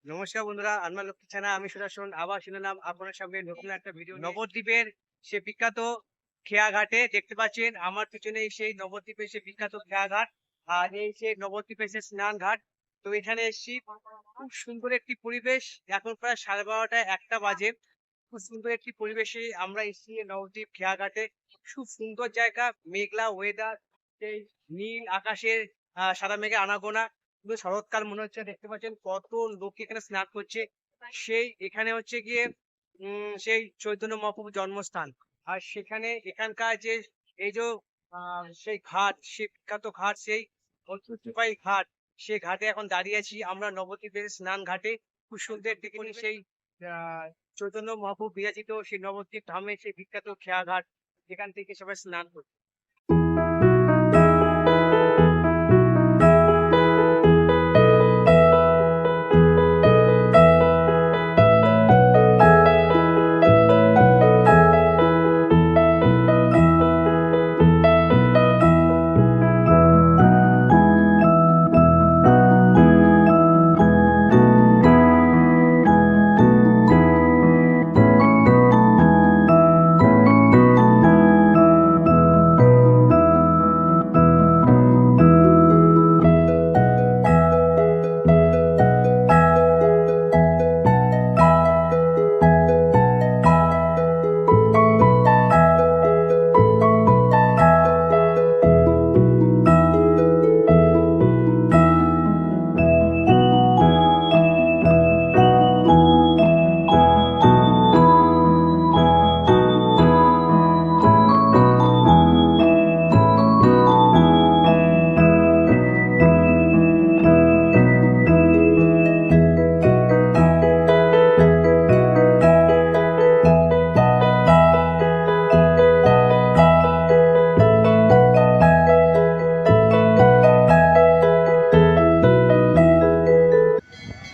নমস্কার বন্ধুরা, আনমা লক্ষ্মী ছানা আমি সুদর্শন আবার শুনলাম আপনার সামনে নতুন একটা ভিডিও। নবদ্বীপের সে বিখ্যাত খেয়াঘাটে দেখতে পাচ্ছেন আমার পিছনে সেই নবদ্বীপের সে বিখ্যাত খেয়াঘাট। আর এই সে নবদ্বীপের সে স্নান ঘাট। তো এখানে এসেছি, খুব সুন্দর একটি পরিবেশ। এখন প্রায় 12:30 একটা বাজে। খুব সুন্দর একটি পরিবেশে আমরা এসেছি এই নবদ্বীপ খেয়াঘাটে। খুব সুন্দর জায়গা, মেঘলা ওয়েদার, সেই নীল আকাশের সাদা মেঘে আনাগোনা। পুরো শরৎকাল মনে হচ্ছে। দেখতে পাচ্ছেন কত লোক এখানে স্নান করছে। সেই এখানে হচ্ছে গিয়ে সেই চৈতন্য মহাপ্রভুর জন্মস্থান। আর সেখানে এখানকার যে এই যে সেই ঘাট, সেই বিখ্যাত ঘাট, সেই ঐতিহ্যবাহী ঘাট, সেই ঘাটে এখন দাঁড়িয়ে আছি আমরা নবদ্বীপের স্নান ঘাটে। খুব সুন্দর দেখুন সেই আহ চৈতন্য মহাপ্রভু বিরাজিত সেই নবদ্বীপ ধামের সেই বিখ্যাত খেয়াঘাট, যেখান থেকে সবাই স্নান করে।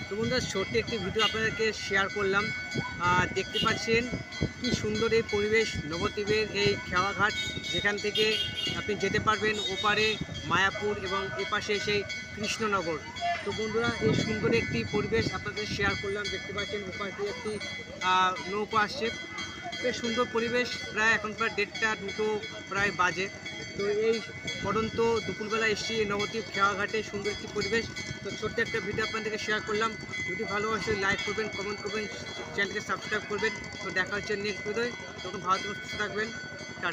তো বন্ধুরা, ছোট্ট একটি ভিডিও আপনাদেরকে শেয়ার করলাম। দেখতে পাচ্ছেন কি সুন্দর এই পরিবেশ নবদ্বীপের এই খেওয়াঘাট, যেখান থেকে আপনি যেতে পারবেন ওপারে মায়াপুর এবং এপাশে সেই কৃষ্ণনগর। তো বন্ধুরা, এই সুন্দর একটি পরিবেশ আপনাদের শেয়ার করলাম। দেখতে পাচ্ছেন ওপাশ দিয়ে একটি নৌকা আসছে। বেশ সুন্দর পরিবেশ। এখন প্রায় 1:30-2 প্রায় বাজে। তো এই পড়ন্ত দুপুরবেলা এসেছি নবদ্বীপ খেওয়াঘাটে, সুন্দর একটি পরিবেশ। তো ছোট্ট একটা ভিডিও আপনাদেরকে শেয়ার করলাম। যদি ভালোবাসে লাইক করবেন, কমেন্ট করবেন, চ্যানেলকে সাবস্ক্রাইব করবেন। তো দেখা হচ্ছে নেক্সট ভিডিওয়। তখন ভালো থাকবেন, সুস্থ থাকবেন। টাটা।